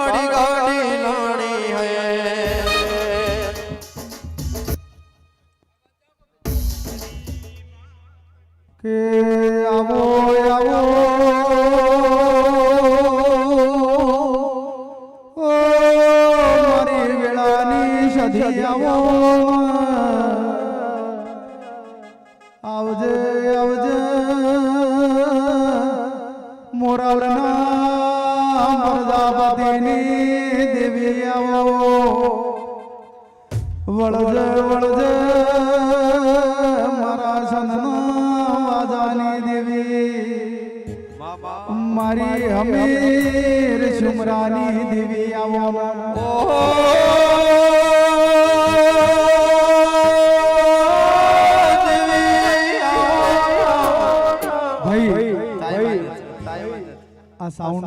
बड़ी गाड़ी लानी है के आवो आवो ओ मारी वेळानी सधी आवो आवजे आवजे मोरावरना प्रजापतिनी देवी आवो वळजे वळजे मारा सनना वाजानी देवी मारी हमीर शुमरानी देवी आवो आ साउंड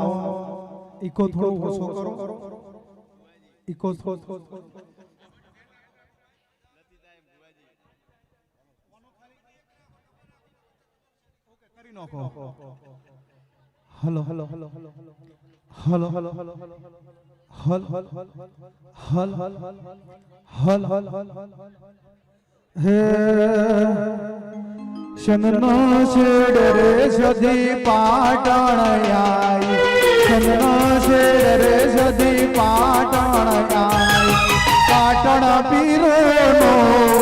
इको थोड़ो ओछो करो echo hello hello hello hello hello hello hello हल हल हल हल हल हल हल हे शनना से डरे सदी पाटण आई शनना से डरे सदी पाटण आई पाटण पीरो नो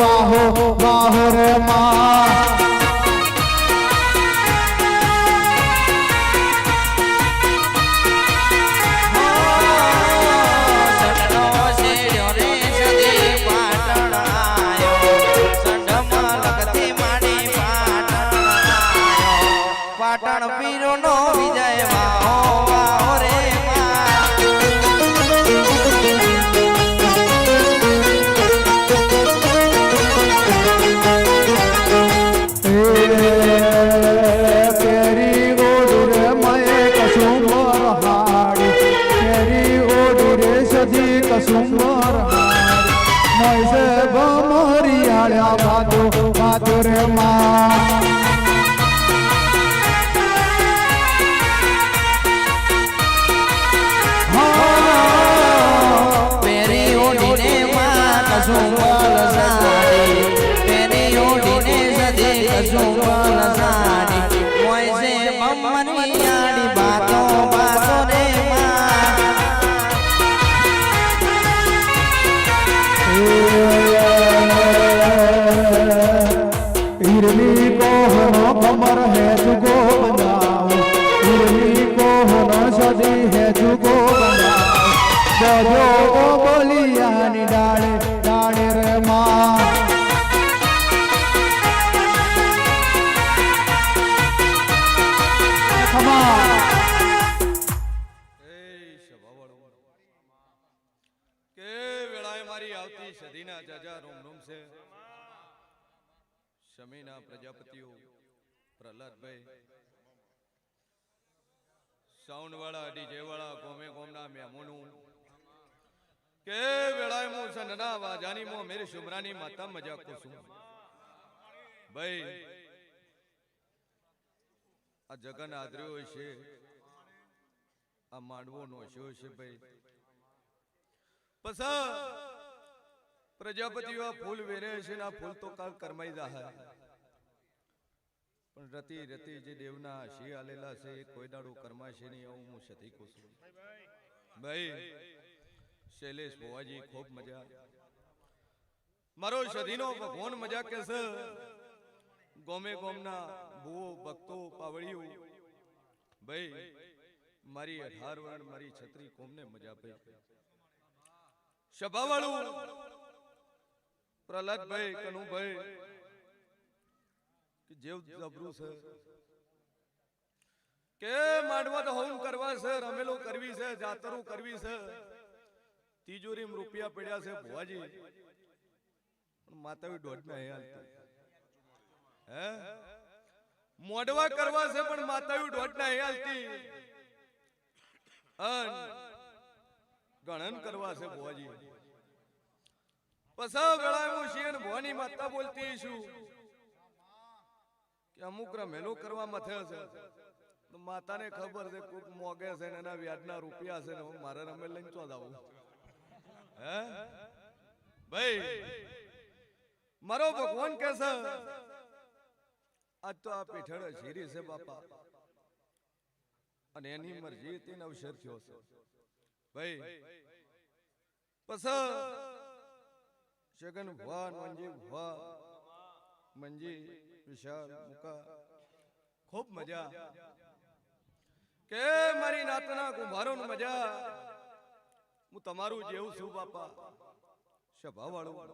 वाहो वाहो रे मां पाटण पीरो नो विजय वाहो वाहो रे केरी ओडुरे मये कसुंबर हाडी केरी ओडुरे सदी कसुंबर हाडी मैसे बमरियाळ्या भादो भादो रे मां कसुंबल साड़ी तेरी ओढ़ने सदे कसुंबल साड़ी मोइसे बम्मनियाड़ी बातों बातों रे हिरनी को हनो कमर है तुको बनाओ हिरनी को हनो सदी है तुको बनाओ बजो ओ बोलियानी डाले डाले रे मां के वेळाए मारी आवती सदीना जाजा रोम रोम से शमीना प्रजापतिओ प्रहलाद भाई साउंड वाला डीजे वाला गोमे गोमना मेमोनू के वेळाए मु सनना वाजानी मो मेरे शुमरानी माता मजाक को सुन भाई आ जगन आदर्यो छे आ मांडवो नो शो छे भाई पसा प्रजापतिओ फूल वेरे छे ना फूल तो काल करमाई जा है पण रति रति जे देवना शी आलेला छे कोई दाड़ो करमाशे नहीं आऊं मु सती को सुन भाई शैलेश बुआजी खूब मजा मारो सदीनो भगवान मजा कैसे गोमे गोमना बुओ भक्तो पावड़ियो भाई मारी 18 वर्ण मारी छत्री कोमने मजा पे सभावाळू प्रहलाद भाई कनु भाई कि जेव जबरू से के मांडवा तो होम करवा से रमेलो करवी से जातरू करवी से तिजोरी में रुपया पड़ा से बुआजी माता भी डोट में है हैं मोडवा करवा से पण माता भी डोट ना है हालती गणन करवा से बुआजी पसा वेळा मु શિયણ ભવાની માતા બોલતી છું કે અમુક રમેલો કરવા મથે છે માતાને ખબર છે કોક મોગે છે ને એના વ્યાજના રૂપિયા છે ને હું મારે રમે લઈને ચો જાવું હે ભાઈ મારો ભગવાન કે છે આજ તો આ પીઠળ શીરી છે બાપા અને એની મરજી હતી ને અવસર થયો છે ભાઈ પસ શગન ભવા મંજી ભવા મંજી વિશાલ મુકા ખૂબ મજા કે મારી નાતના કુંભારો મજા હું તમારું જેવું છું બાપા સભા વાળું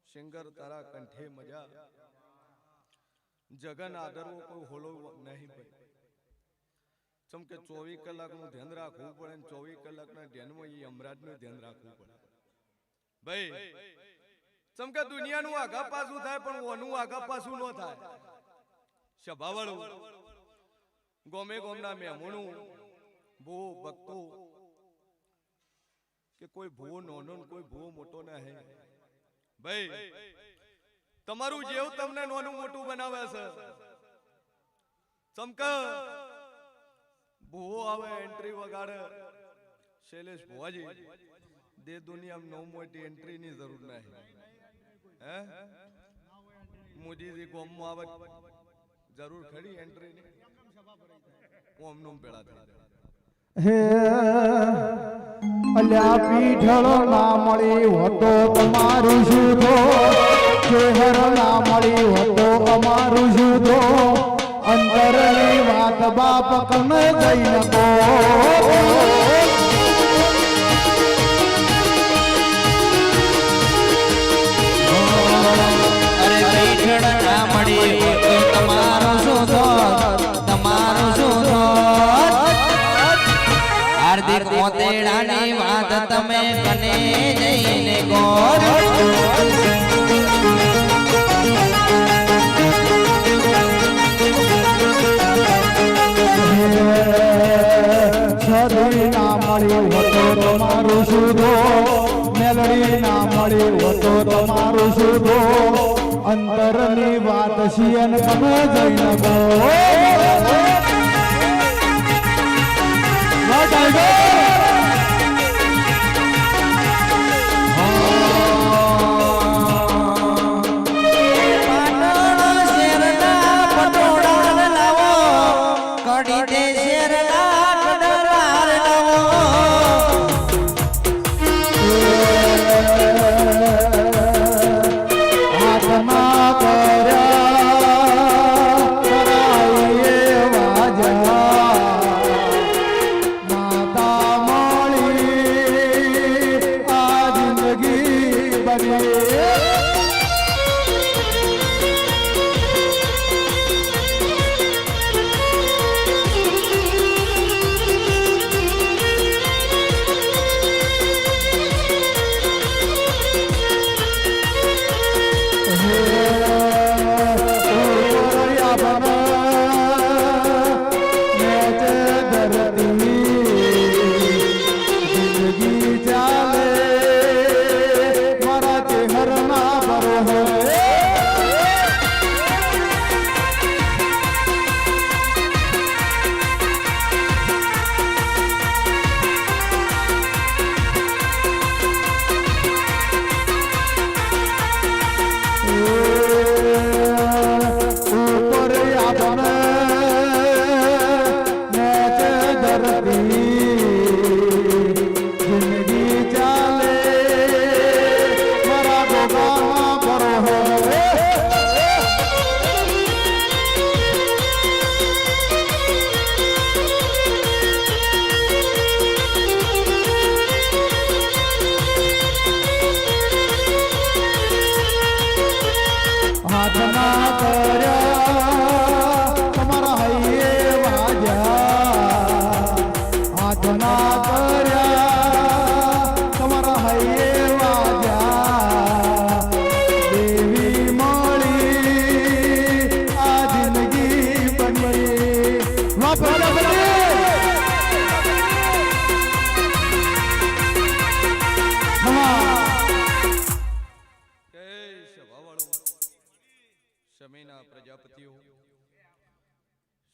સિંગર તારા કંઠે મજા જગન આદરવો કોઈ હોલો નહીં ભાઈ ચમકે 24 કલાકનું ધ્યાન રાખવું પડે ને 24 કલાકના ધ્યાનમાં એ અમરાજનું ધ્યાન રાખવું પડે ભાઈ ચમકે દુનિયાનું આગા પાછું થાય પણ ઓનું આગા પાછું ન થાય સભા વાળું ગોમે ગોમના મહેમાનું ભૂ ભક્તો કે કોઈ ભૂવો નાનો ને કોઈ ભૂવો મોટો ના હે ભાઈ તમારું જેવું તમને નાનું મોટું બનાવે છે ચમક ભૂવો આવે એન્ટ્રી વગાડે શૈલેષ ભુવાજી દે દુનિયામાં નવ મોટી એન્ટ્રી ની જરૂર નહીં હે મોદીજી ગોમમાં આવે જરૂર ખરી એન્ટ્રી ની ઓમનું પેડા થઈ હે અલ્યા પીઠળ ના મળી હોતો અમારું શુદ્ધો ચેહર ના મળી હોતો અમારું શુદ્ધો અંતરની વાત બાપ કને જઈ નકો અરે પીઠળ ના મળી હોતો તમારું શુદ્ધો તમારું શુદ્ધો હાર્દિક મોતેડાની વાત તમે કને જઈને ગોર છરી ના મળી હોતો તમારું શુદ્ધો મેલડી ના મળી હોતો તમારું શુદ્ધો અંતરની વાત શિયન કને જઈ નકો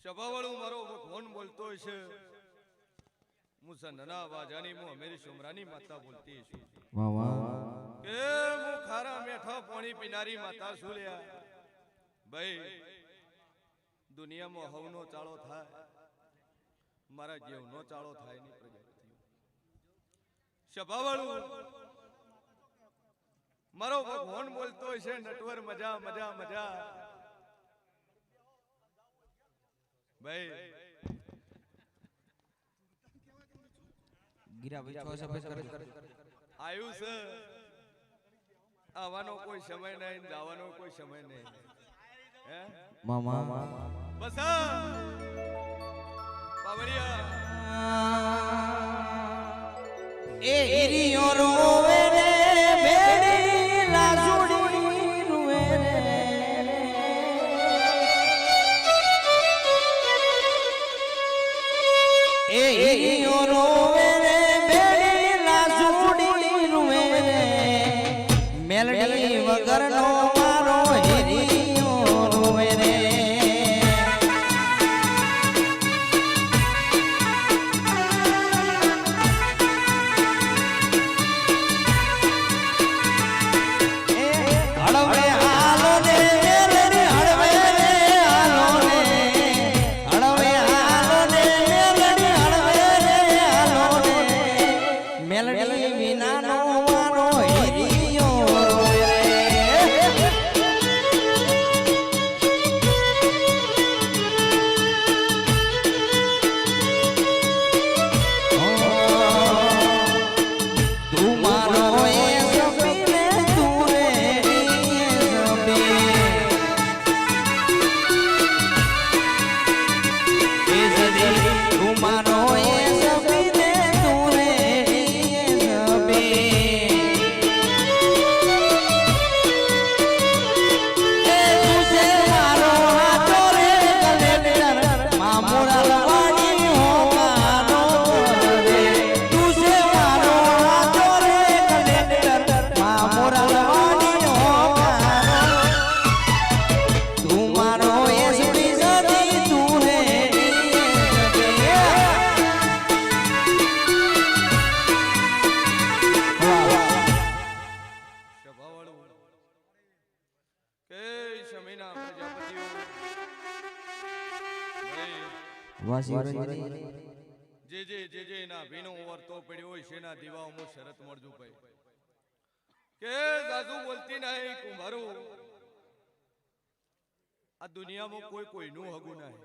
સભાવાળું મારો ભગવાન બોલતો હશે હું નના વાજાની હું અમેરી સુમરાની માતા બોલતી છું વાહ વાહ કે હું ખારા મેઠા પાણી પીનારી માતા છું લ્યા ભાઈ દુનિયામાં હવનો ચાળો થાય મારા જીવનો ચાળો થાય નહીં પ્રજાપતિઓ સભાવાળું મારો ભગવાન બોલતો હશે નટવર મજા મજા મજા ભાઈ ગીરા ભાઈ 6 સફેદ કરે આયુ છે આવવાનો કોઈ સમય નહીં જવાનો કોઈ સમય નહીં હે મામા બસ બાવળિયા એ હિરિયો રોવે રે બેડી લાજુડી રોવે રે એ હિરિયો રોવે રે બેડી લાજુડી રોવે રે મેલડી વગરનો મારો હિરિયો રોવે રે જે ના ભીનો વર્તો પડ્યો હોય છે ના દીવાઓમાં શરત મળજો ભાઈ કે દાદુ બોલતી નહીં કુંભારું આ દુનિયામાં કોઈ કોઈનું હગું નહીં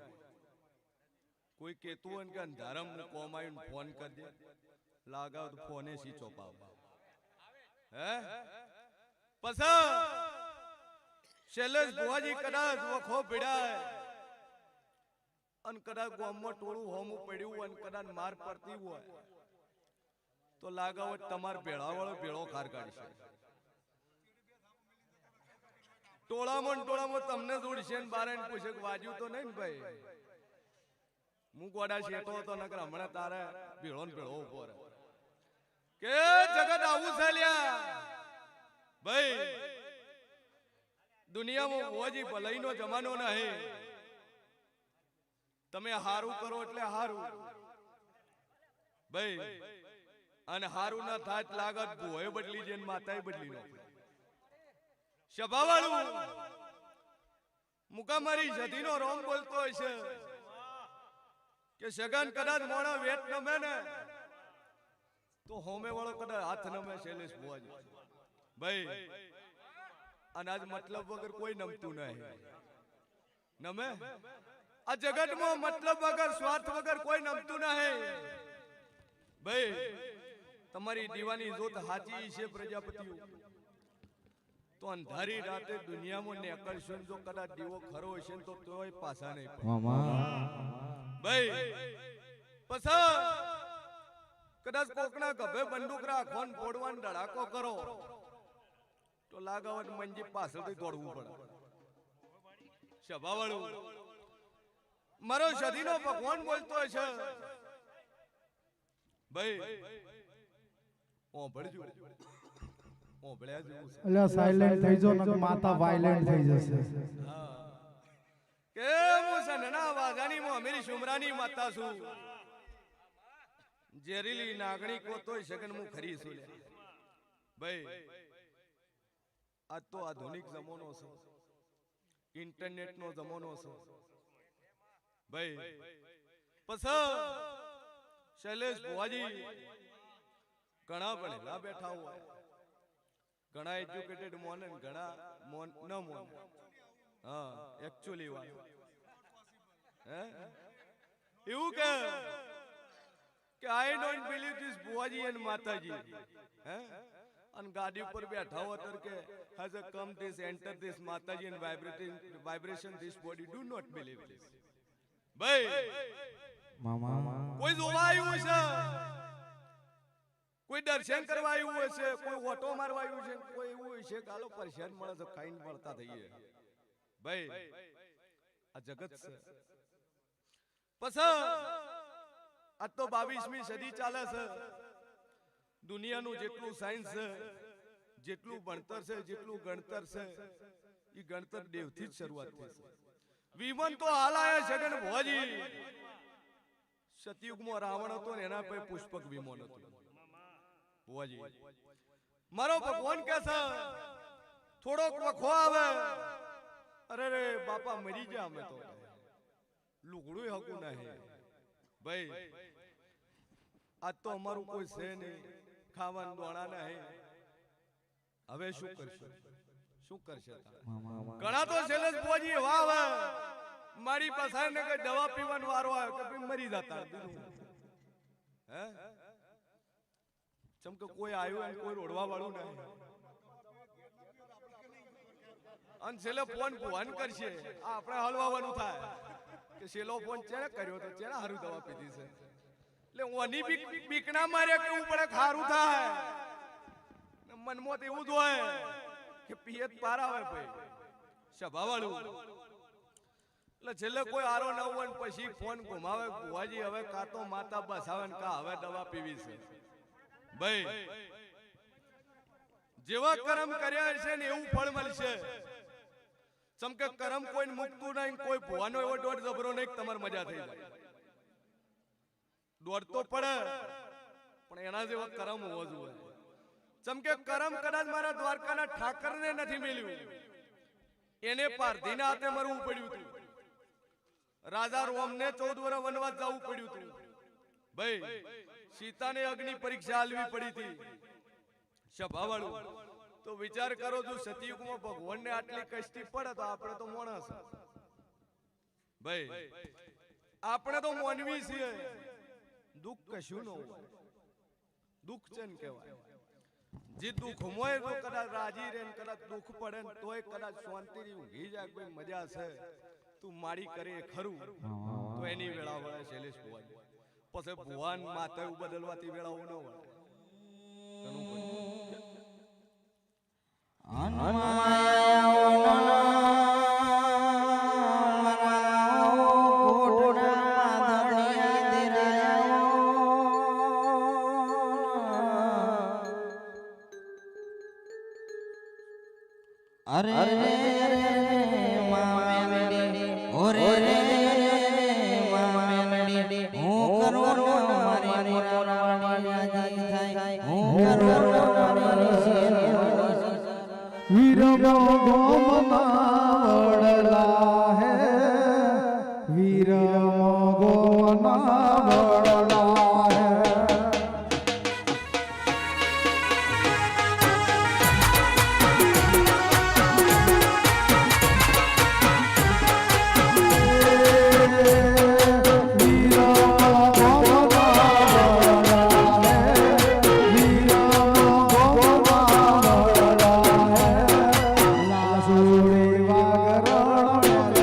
કોઈ કેતું હોય કે અંધારમ કોમ આવીને ફોન કરી દે લાગાવ તો ફોને સી ચોપાવ હે પછી શૈલેષ ભુવાજી કદાચ વખો ભીડાય અન કદાચ ગામમાં ટોળું હોમું પડ્યું અને કદાચ માર પડતી હોય તો લાગાવ તમાર ભેળાવાળો ભેળો ખાર કાઢશે ટોળામાં તમને જોડશે ને બારે પૂછે કે વાજ્યું તો નહીં ભાઈ હું ગોડા શેઠો હતો નકર હમણાં તારે ભેળો ને ભેળો ઉભો રહે કે જગત આવું છે લ્યા ભાઈ દુનિયામાં ભુવાજી ભલાઈનો જમાનો નહીં તમે હારું કરો એટલે હારું ભાઈ અને હારું ના થાય લાગત ભોય બદલી જઈને માતાએ બદલી નો સભાવાળું મુકામારી જધીનો રોમ બોલતો હશે કે સગન કદાચ મોણા વેટ નમે ને તો હોમે વાળો કદાચ હાથ નમે શૈલેષ ભુવાજી ભાઈ અને આજ મતલબ વગર કોઈ નમતું નહીં નમે આ જગતમાં મતલબ વગર સ્વાર્થ વગર કોઈ નમતું નહીં ભાઈ તમારી દીવાની જોત હાચી છે પ્રજાપતિઓ તો અંધારી રાતે દુનિયામાં નેકળશો જો કદાચ દીવો ખરો હશે તો તોય પાછા નહીં ભાઈ પછી કદાચ કોકના ગભે બંદૂક રાખો ને ફોડવાનો ધડાકો કરો તો લાગાવત મંજી પાછળથી દોડવું પડે સભાવાળું મારો સદીનો ભગવાન બોલતો છે ભાઈ ઓ ભળજો ઓ ભળ્યા જેવું છે એટલે સાયલેન્ટ થઈ જો નકર માતા વાયલેન્ટ થઈ જશે કે હું સનના વાજાની મો અમીરી શુમરાની માતા છું ઝેરીલી નાગણી કો તોય સગન મુ ખરી છું લે ભાઈ આ તો આધુનિક જમાનો છે ઇન્ટરનેટ નો જમાનો છે ભાઈ પછી શૈલેષ ભુવાજી ઘણા ભણેલા બેઠા હોય ઘણા એજ્યુકેટેડ મોને ઘણા મોન ન મોન હા એક્ચ્યુઅલી વાત હે એવું કે આઈ ડોન્ટ બિલીવ ધીસ ભુવાજી એન્ડ માતાજી હે અને ગાડી ઉપર બેઠા હો તર કે has a come this enter this માતાજી and vibration this body do not believe this ભાઈ મામા કોઈ જોવા આવ્યું છે કોઈ દર્શન કરવા આવ્યું હશે કોઈ ઓટો મારવા આવ્યું છે કોઈ એવું હશે કે આલો પરસેન મળે તો ખાઈને મળતા થઈએ ભાઈ આ જગત છે પછી આ તો 22મી સદી ચાલે છે દુનિયાનું જેટલું સાયન્સ છે જેટલું ભણતર છે જેટલું ગણતર છે એ ગણતર દેવથી જ શરૂઆત થઈ છે વિમાન તો હાલ આયા જગન ભોજી સતયુગમાં રાવણ હતો ને એના પર પુષ્પક વિમાન હતું ભોજી મારો ભગવાન કે છે થોડોક વખો આવે અરે રે બાપા મરી ગયા અમે તો લુગડું હકું નહીં ભાઈ આજ તો અમારું કોઈ છે નહીં ખાવાનું દોણા નહીં હવે શું કરશે ઘણા તો શૈલેષ ભુવાજી વાહ વાહ મારી પાસે ને કે દવા પીવાનો વારો આવ્યો કે ભાઈ મરી જતા હે ચમ કે કોઈ આવ્યું અને કોઈ રોડવા વાળું નહીં અને છેલ્લે ફોન ભુવાન કરશે આ આપણે હલવાવાનું થાય કે છેલ્લો ફોન ચેને કર્યો તો ચેને હારું દવા પીધી છે એટલે ઓની બીક ના મારે કેવું પડે ખારું થાય મનમાં તો એવું જ હોય કે પિયત પાર આવે ભાઈ સભા વાળું એટલે છેલ્લે કોઈ આરો ન હોય પછી ફોન ઘુમાવે ભુવાજી હવે કા તો માતા બસાવે ને કા હવે દવા પીવી છે ભાઈ જેવા કર્મ કર્યા છે ને એવું ફળ મળશે ચમકે કર્મ કોઈ મુકતું નહીં કોઈ ભુવાનો એવો દોડ જબરો નહીં તમારે મજા થઈ જાય દોડ તો પડે પણ એના જેવો કર્મ હોવો જોઈએ ચમકે કર્મ કદાચ મારા દ્વારકાના ઠાકરને નથી મળ્યું એને પારધીના હાથે મરવું પડ્યું હતું રાજા રોમને 14 વર્ષ વનવાસ જવું પડ્યું હતું ભાઈ સીતાને અગ્નિ પરીક્ષા આલવી પડી હતી સભા વાળું તો વિચાર કરો જો સતયુગમાં ભગવાનને આટલી કષ્ટી પડે તો આપણે તો માણસ ભાઈ આપણે તો માનવી છીએ દુઃખ કશું ન હોય દુઃખ છે ને કહેવાય જે દુઃખ હોય તો કદાચ રાજી રહે કદાચ દુઃખ પડે ને તોય કદાચ શાંતિથી ઊંઘી જાય કોઈ મજા છે તું મારી કરે ખરું તો એની વેળા વળે શૈલેષ ભુવાન પછી ભુવાન માતા બદલવાથી વેળાઓ ન વળે અરે મામેડી ઓરે રે મામેડી હું કરું મારી મોરાણી થાય હું કરું વીર ગોમના વડલા હે વીર ગોમના વડલા હે વાગરણ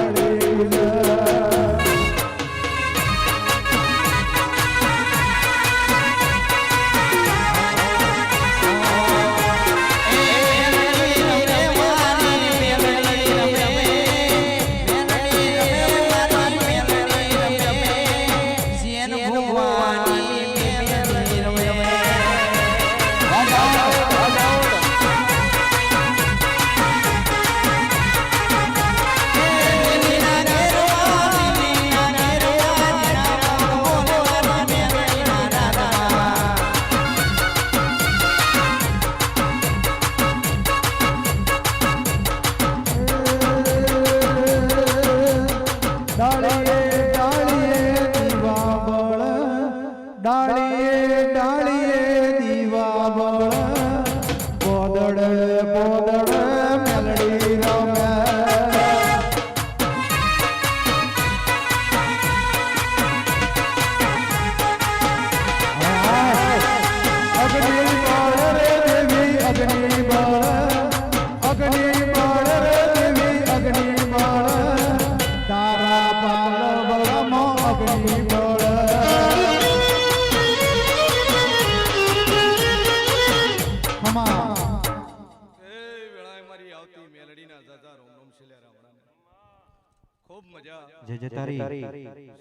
ખૂબ મજા જય જય તારી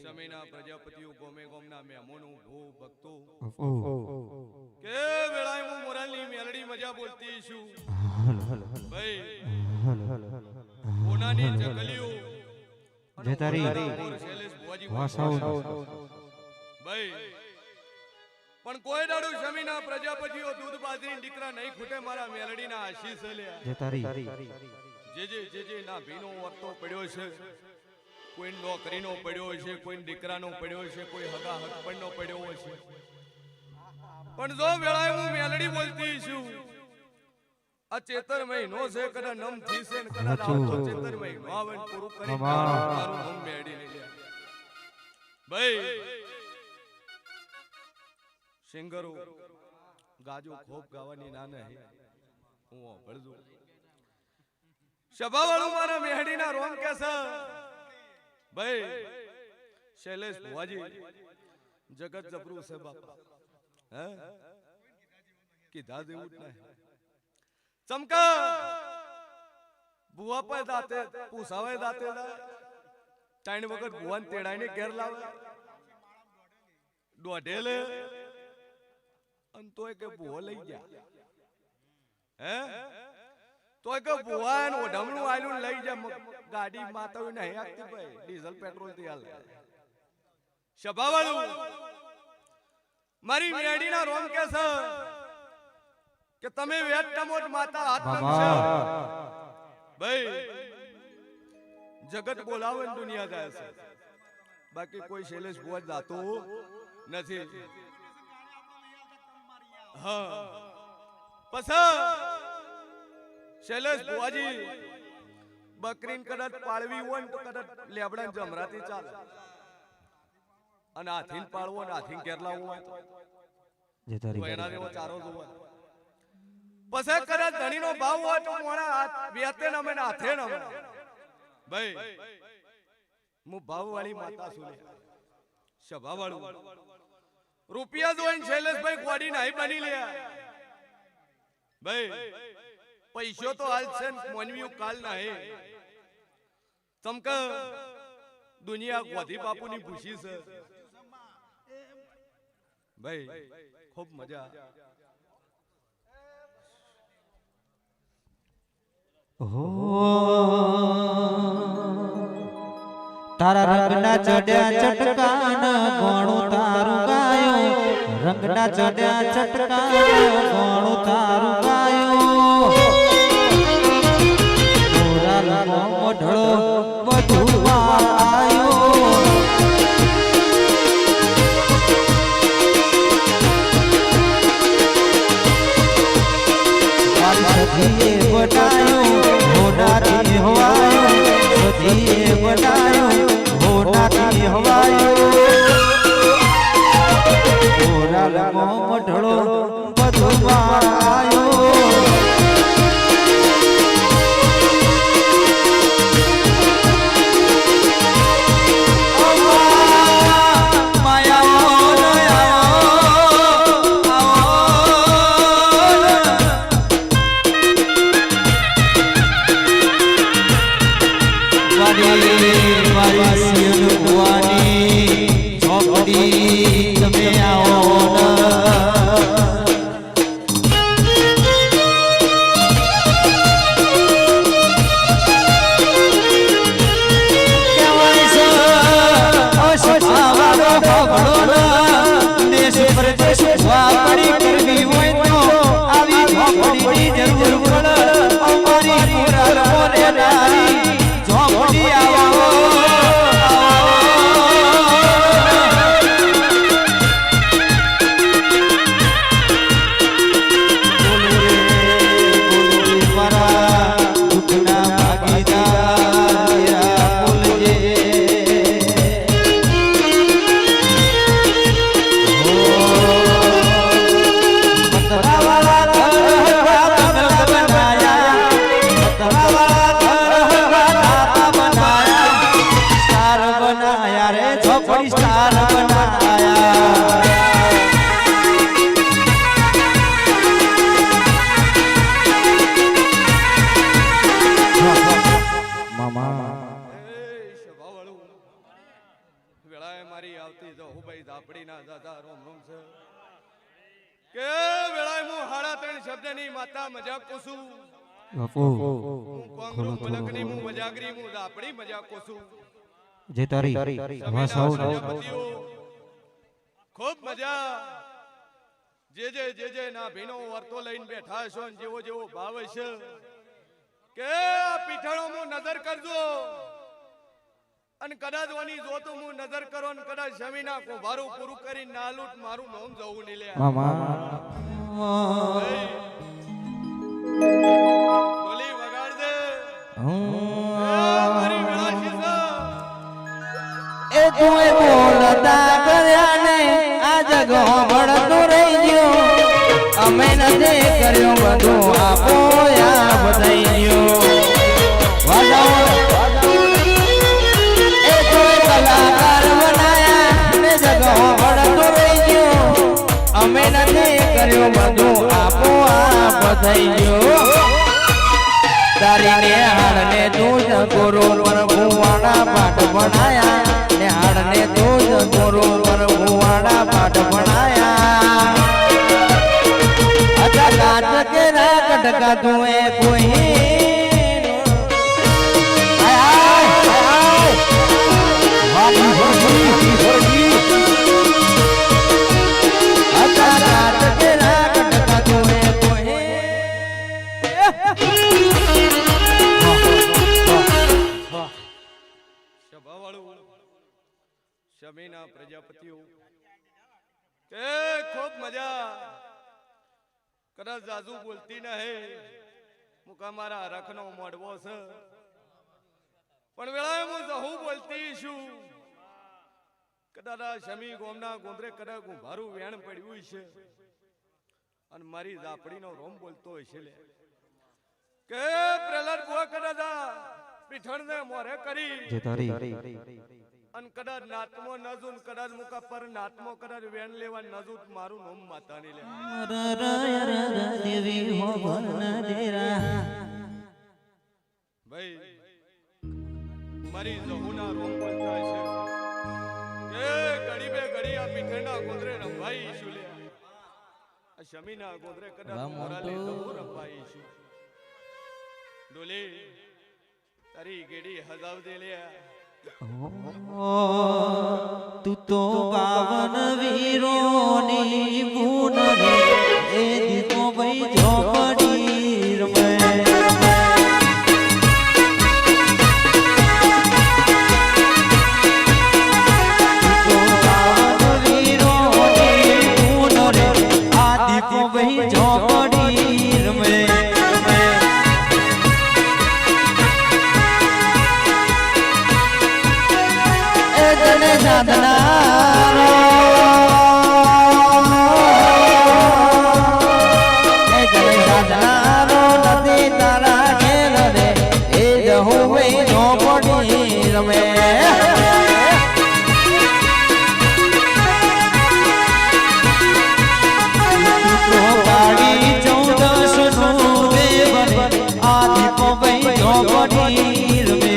સમયના પ્રજાપતિઓ ગોમે ગોમના મહેમાનો ભૂ ભક્તો ઓ કે વેળાએ હું મોરાલની મેલડી મજા બોલતી છું ભાઈ કોનાની ચકલીઓ જય તારી શૈલેષ ભુવાજી વાસાઓ ભાઈ પણ કોઈ દાડું શમીના પ્રજાપતિઓ દૂધ બાજરી દીકરા નહીં ખૂટે મારા મેલડીના આશીષ લ્યા જય તારી જે ના ભીનો વર્તો પડ્યો છે કોઈ નોકરીનો પડ્યો છે કોઈ દીકરાનો પડ્યો છે કોઈ હગા હકપણનો પડ્યો છે પણ જો વેળાએ હું મેલડી બોલતી છું આ ચેતર મહિનો છે કદા નમ થી છે કદા આવતો ચેતર મહિનો આવે પૂરું કરી મારું નામ મેડી લઈ લે ભાઈ સિંગરો ગાજો ખૂબ ગાવાની ના નહીં હું ભળજો સભાવાળું મારા મેહડીના રોમ કે છે ભાઈ શૈલેષ ભુવાજી જગત જબરું છે બાપા હે કીધા જેવું જ નહીં ચમકા બુવા પર દાતે પૂસાવે દાતે ટાઈન વખત ભુવાન તેડાઈને ઘેર લાવે દોઢે લે અન તોય કે ભુવો લઈ ગયા હે તોય કે ભુવાન ઓઢમણું આયલું લઈ જા ગાડી માતા નહીં આપતી ભાઈ ડીઝલ પેટ્રોલ થી હાલ સભાવાળું મારી મેડીના રોમ કે છે કે તમે વેટ ટમોટ માતા હાથ નમશે ભાઈ જગત બોલાવે ને દુનિયા જાય છે બાકી કોઈ શૈલેષ ભુવા જાતો નથી હા પછી શૈલેષ ભુવાજી બકરીન કદાચ પાળવી હોય તો કદાચ લેબડા જમરાથી ચાલે અને હાથીન પાળવો ને હાથીન કેરલા હોય તો એના જેવો ચારો જોવા પછી કદાચ ધણીનો ભાવ હોય તો મોણા વેતે નમે ને હાથે નમે ભાઈ હું ભાવ વાળી માતા છું સભા વાળું રૂપિયા જોઈને શૈલેષભાઈ ગોડી નહીં બની લે ભાઈ પૈસો તો હાલ છે મોનવીયું કાલ નહીં ચમક દુનિયા ગોધી બાપુની ભૂસી છે ભાઈ ખૂબ મજા તારા રંગના ચડ્યા ચટકાન ગોણું તારું ગાયો રંગના ચડ્યા ચટકાન ગોણું તારું ગાયો મોરા રંગો મોઢળો વધુ આયો સધીએ બનાયો હોનાથી હવાયો સધીએ બનાયો હોનાથી હવાયો મોરા રંગો મોઢળો વધુ આયો તમે આવો વાપરી કરવી હોય તો આવી ઝોપડીની જરૂર પડે અમારી પુરાણોને નારી ઝોપડી આવો દાદા રોમ રોમ છે કે વેળાએ હું 3.5 શબ્દની માતા મજાક કોસું હું કોંગરું મલકની હું મજાગરી હું આપણી મજાક કોસું જે તારી ખૂબ મજા જે ના ભીનો વર્તો લઈને બેઠા છો ને જેવો જેવો ભાવ છે કે આ પીઠાણો નજર કરજો અને કદાચ વાની જો તો હું નજર કરો ને કદાચ જમીના કોભારું પૂરું કરી નાલુટ મારું નામ જવું નહીં લે બોલી વગાડ દે મારી વેળાશી એ તું બોલતા કર્યા ને આ જગો ભળતું રહી ગયો અમે નથી કર્યું બધું આપો યા બધાઈ ગયો એ તું કલાકાર બનાયા ને જગો ભળતું રહી ગયો અમે નથી કર્યું બધું આપો આ બધાઈ ગયો તારી ને હાડને તું જ ગુરુ પર ભુવાના પાઠ ભણાયા ને હાડને તું જ ગુરુ પર ભુવાના પાઠ ભણાયા અચ્છા કાચ કે રાક ઢકા તું એ કોઈ અચ્છા કાચ કે રાક ઢકા તું એ કોઈ શમીના પ્રજાપતિઓ કે ખૂબ મજા કદાચ જાજુ બોલતી નહે મુકા મારા રખનો મોડવો છે પણ વેળાએ હું જહું બોલતી છું કદાચ શમી ગોમના ગોંદરે કદાચ ભારું વેણ પડ્યું છે અને મારી ઝાપડીનો રોમ બોલતો હશે લે કે પ્રહલાદ બુઆ કદાચ પીઠણને મોરે કરી અન કદાચ નાતમો નજુન કદાચ મુકા પર નાતમો કદાચ વેણ લેવા નજુત મારું નામ માતાની લે દેવી હો ભન દેરા ભાઈ મારી જહુના રોમ બોલતા છે કે ઘડી બે ઘડી આ પીઠેના ગોદરે રંભાઈ છું લે આ શમીના ગોદરે કદાચ મોરા લે તો રંભાઈ છું ડોલે તારી ગેડી હજાવ દે લે તું તો 52 વીરોની બૂન રે એ દીકો ભાઈ ઝોપડી રમે તું તો 52 વીરોની બૂન રે આ દીકો ભાઈ ઝોપડી રમે સાધનારો એ જય સાધનારો નથી તારા ઘેર રે એ જહું ભાઈ ઝોપડી રમે પાડી 14 નું દેવ આ દીપો ભાઈ ઝોપડી રમે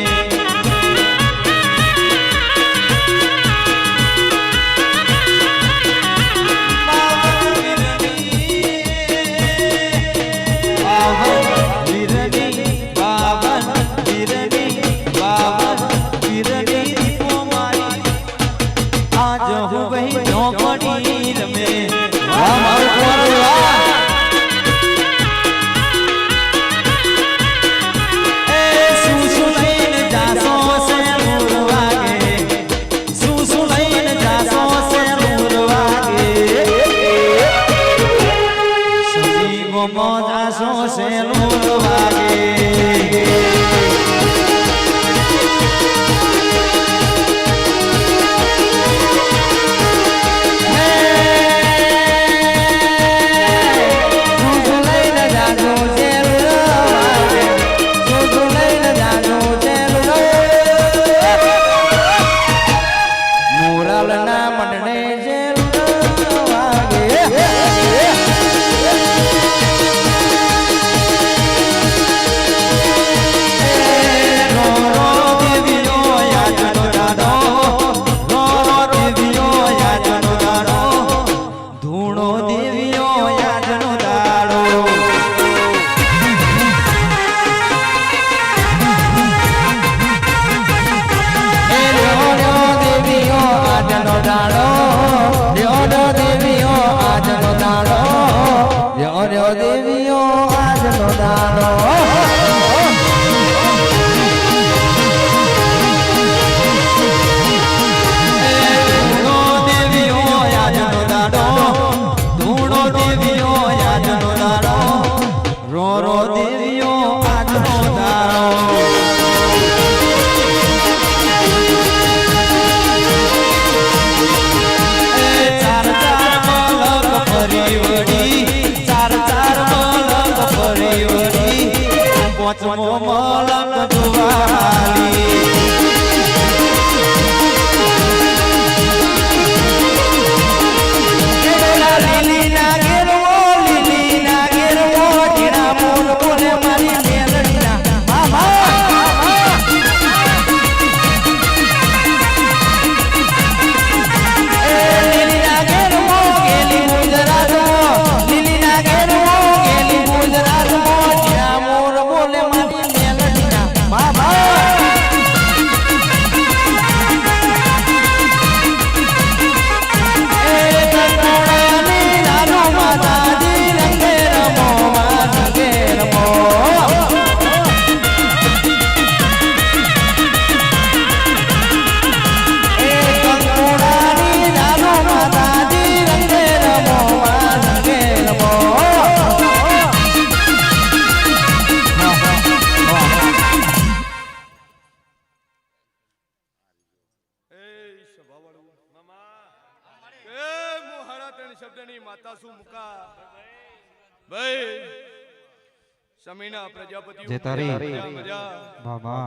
કર્યો દેવીઓ આજનો દાડો સમીના પ્રજાપતિ જે તારી બાબા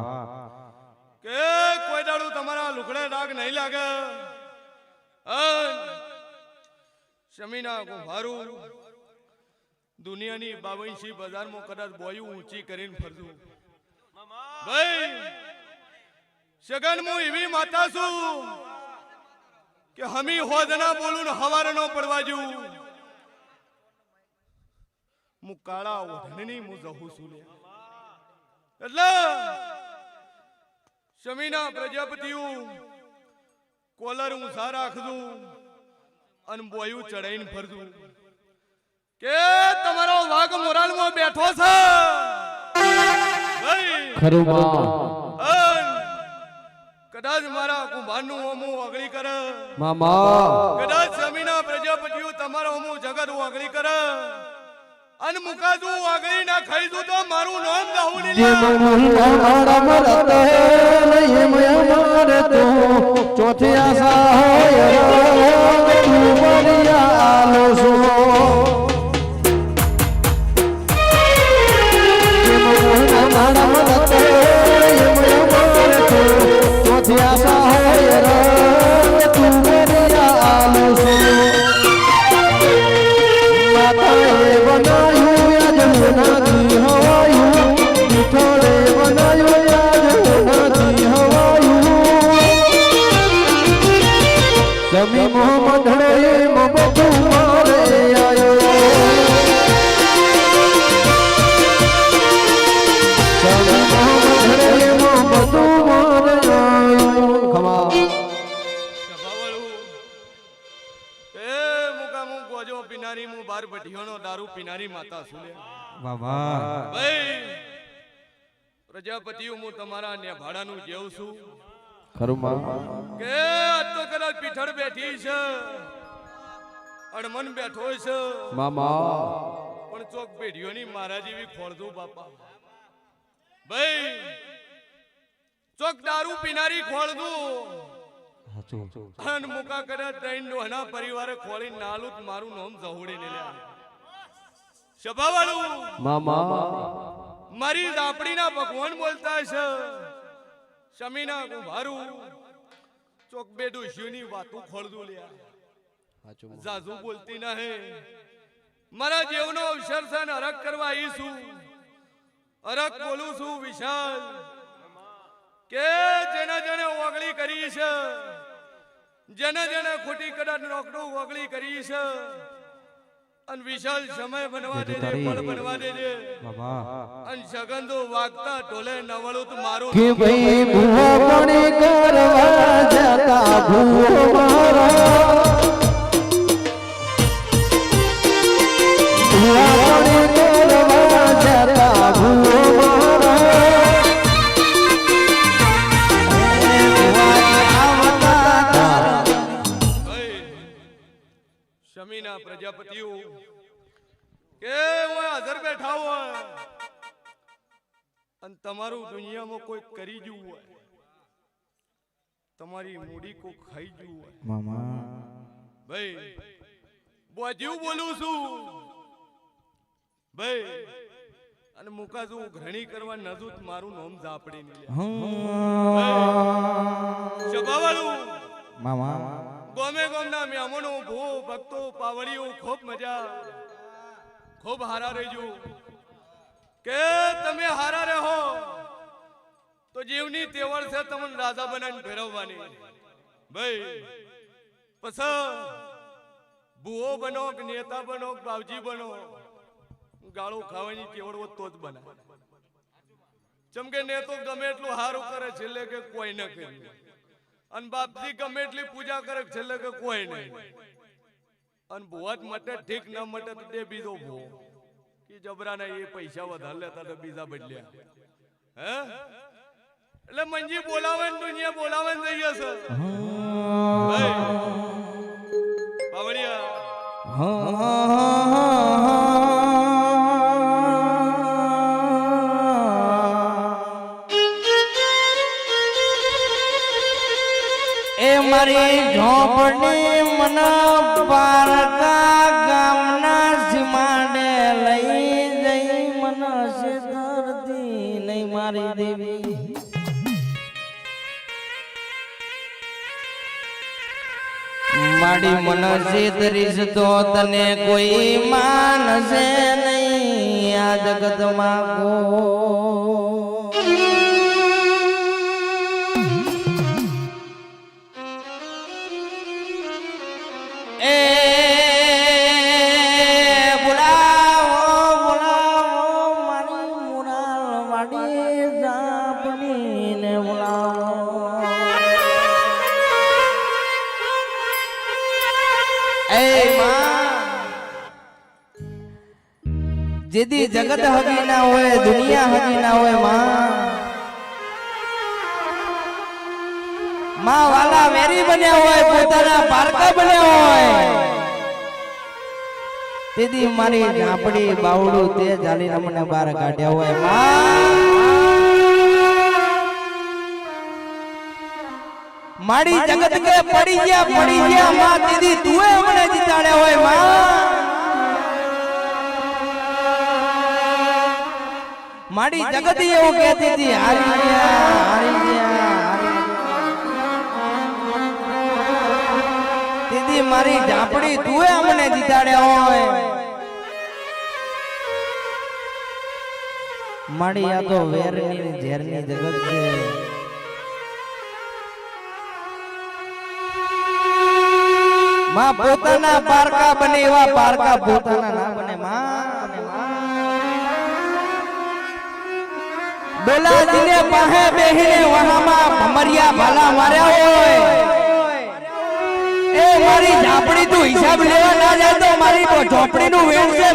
કે કોઈ દાડું તમારા લુગડે ડાઘ નહીં લાગે સમીના ગુભારું દુનિયાની 82 બજારમાં કદાચ બોયું ઊંચી કરીને ફરતું ભાઈ સગન હું એવી માતા છું કે હમી હોદના બોલું ને હવારે નો પડવા જઉં હું કાળા ઓઢણીની હું જહું છું એટલે સમીના પ્રજાપતિઓ કોલર ઊંચા રાખજું અને બોયું ચડાઈને ફરજું કે તમારો વાઘ મોરાલમાં બેઠો છે કદાચ મારા કુંભારનું ઓમું અગળી કરે કદાચ સમીના પ્રજાપતિઓ તમારો ઓમું જગત અગળી કરે અને મુકાજુ આગળી ના ખાઈજુ તો મારું નામ દાઉડી લે ચોથી આશા હોય તું મરિયા આલો ચોથી આશા હોય તું મરિયા આલો સમી મોહમ્મદ હે મોહમ્મદ મારે આયો સમી મોહમ્મદ હે મોહમ્મદ મારે આયો ખમા સભાવાળું એ મુકામુ ગોજો પીનારી મુ બાર બઢિયોનો દારૂ પીનારી માતા સુલે બાબા ભાઈ પ્રજાપતિઓ હું તમારા ને ભાડાનું જેવ છું ખરું માં કે તો કદાચ પીઠળ બેઠી છે અડમન બેઠો છે મામા પણ ચોક પેઢીઓની મારા જેવી ખોળજો બાપા ભાઈ ચોક દારૂ પીનારી ખોળજો અને મુકા કદાચ ત્રણ ડોહના પરિવારે ખોળી નાલું મારું નામ જહોડી ને લ્યા સભાવાળું મામા મારી ઝાપડીના ભગવાન બોલતા છે સમીના ગુભારું ચોક બેડું શિવની વાતું ખોળદું લ્યા જાજુ બોલતી ના હે મારા જેવનો અવસર છે ને હરક કરવા આવી છું હરક બોલું છું વિશાલ કે જેને જેને ઓગળી કરી છે જેને જેને ખોટી કદાચ નોકડું ઓગળી કરી છે અન વિશાલ સમય બનવા દેજે પળ બનવા દેજે બાબા અન સગંદો વાગતા ઢોલે નવળું તો મારું કે ભાઈ ભૂવો પણ કરવા જતા ભૂવો મારા ભૂવા પણ શમીના પ્રજાપતિઓ કે હું હાજર બેઠા હોય અને તમારું દુનિયામાં કોઈ કરી જવું હોય, તમારી મૂડી કોઈ ખાઈ જવું હોય, મામા ભાઈ બોજ્યું બોલું છું ભાઈ, અને મુકાજુ ઘણી કરવા નજુત મારું નામ ઝાપડી ની શબાવાળું મામા ગોમે ગોમના મહેમાનો ભૂ ભક્તો પાવડીઓ ખૂબ મજા, ખૂબ હારા રહેજો કે તમે હારા રહો તો જીવની તેવડ છે તમને રાજા બનાવીને ફેરવવાની ભાઈ, પછી ભૂવો બનો કે નેતા બનો કે બાવજી બનો, ગાળો ખાવાની કેવડ તો જ બને, ચમકે ને તો ગમે એટલું હારું કરે છેલ્લે કે કોઈ ન કર્યું, અને બાપજી ગમે એટલી પૂજા કરે છેલ્લે કે કોઈ નહીં, અને ભૂવાત મટે ઠીક ન મટે તો તે બીજો ભૂવો કે જબરાના એ પૈસા વધારે લેતા તો બીજા બદલ્યા હે, એટલે મંજી બોલાવે ને દુનિયા બોલાવે ને જઈએ છે એ મારી ઝોપડી મન પારકા ગામના સીમાડે લઈ જઈ મન શેતરતી નહીં મારી દેવી, માડી મન શેતરીશ તો તને કોઈ માનશે નહીં આ જગતમાં કો જેદી જગત હગી ના હોય, દુનિયા હગી ના હોય, માં વાલા વેરી બન્યા હોય, પોતાના પારકા બન્યા હોય, તેદી મારી ઝાપડી બાવડું તે જાલીને મને બહાર કાઢ્યા હોય, મારી જગત કે પડી ગયા માં, તેદી તુએ મને જીતાડ્યા હોય, મારી જગત એવું કહેતી હતી હારી ગયા દીદી, મારી ઝાપડી તુએ અમને જીતાડ્યા હોય, મારી આ તો વેરની ઝેરની જગત છે, માં પોતાના પારકા બને એવા પારકા પોતાના ના બને, ડોલાજીને પાહે બેહીને વહામાં ભમરિયા ભાલા માર્યા હોય, એ મારી ઝાપડી તું હિસાબ લેવા ના જાય તો મારી તો ઝોપડીનું વેણ છે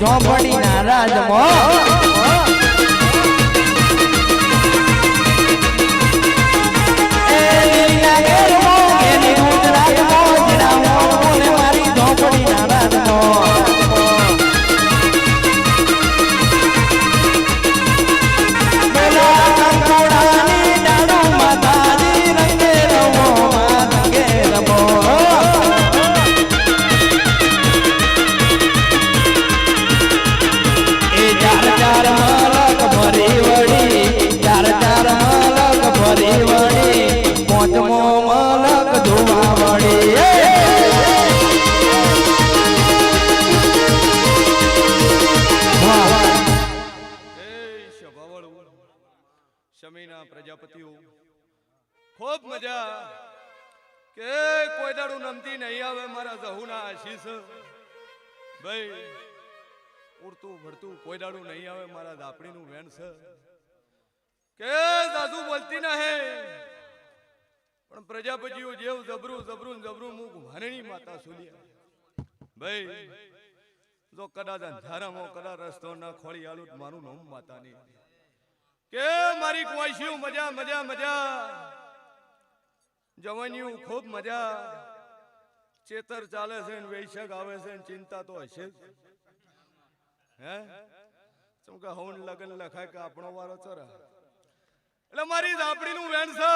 ઝોપડી ના રાજમાં શમીના પ્રજાપતિઓ ખૂબ મજા કે કોઈ દાડું નમતી નહીં આવે મારા જહુના આશીષ ભાઈ, ઉડતું ભરતું કોઈ દાડું નહીં આવે મારા ઝાપડીનું વેણ છે, કે સાસુ બોલતી ના હે પણ પ્રજાપતિઓ જેવ જબરું જબરું જબરું મુખ ભરણી માતા સુલિયા ભાઈ જો કદાચ અંધારામાં કદાચ રસ્તો ના ખોળી આલું મારું નામ માતાની કે મારી કોઈશીઓ મજા મજા મજા જવાનીઓ ખૂબ મજા ચેતર ચાલે છે ને વૈશાખ આવે છે ને ચિંતા તો હશે જ હે ચમકે હવન લગન લખાય કે આપણો વારો ચરા એટલે મારી ઝાપડીનું વેણ છે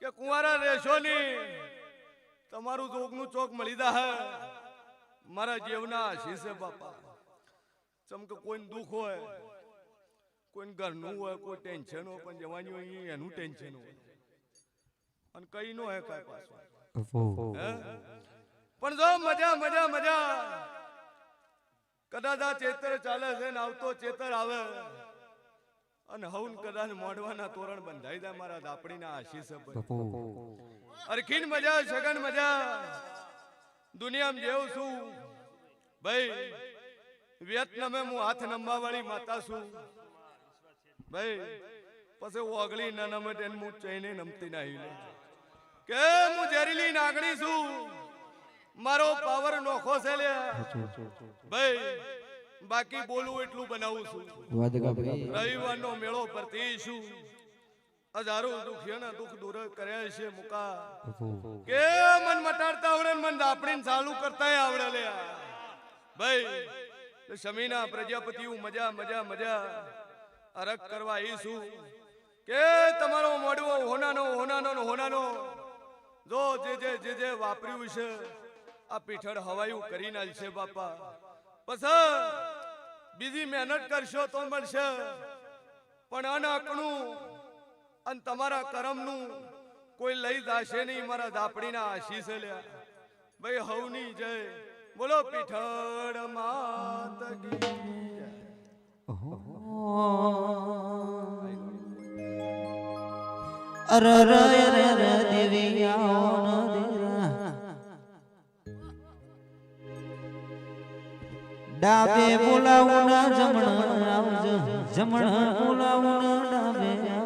કે કુંવારા રેશો ની તમારું જોગનું ચોક મળી દા મારા જીવના આશીષ છે બાપા ચમકે કોઈ દુઃખ હોય કોઈ ઘરનું હોય કોઈ ટેન્શન હોય પણ જવાની હોય એનું ટેન્શન હોય અને કઈ નો હે કાય પાછું પણ જો મજા મજા મજા કદાચ આ ચેતર ચાલે છે ને આવતો ચેતર આવે અને હવન કદાચ મોઢવાના તોરણ બંધાઈ જાય મારા દાપડીના આશીષ અરખીન મજા સગન મજા દુનિયામાં જેવું છું ભાઈ વિયેતનામે હું હાથ નંબા વાળી માતા છું ભાઈ પછી ઓગળી ના નમે તેને હું ચઈને નમતી નાહી કે હું ઝેરીલી નાગણી છું મારો પાવર નોખો છે લે ભાઈ બાકી બોલું એટલું બનાવું છું રવિવારનો મેળો ભરતી છું હજારો દુખિયાના દુઃખ દૂર કર્યા છે મુકા કે મન મટાડતા આવડે મન દાપડીને ચાલુ કરતા આવડે લે ભાઈ શમીના પ્રજાપતિઓ મજા મજા મજા અરગ કરવા ઈશું કે તમારો મોડવો હોનાનો હોનાનો હોનાનો જો જે વાપર્યું છે આ પીઠળ હવાયું કરી નાખશે બાપા પછી બીજી મહેનત કરશો તો મળશે પણ અનાકનું અને તમારા કરમનું કોઈ લઈ જાશે નહીં મારા દાપડીના આશીષ લ્યા ભાઈ હવની જય બોલો પીઠળ માત કી અરે રે રે દેવી આવો ડાબે બોલાવું ના જમણ આવજો જમણ બોલાવું ના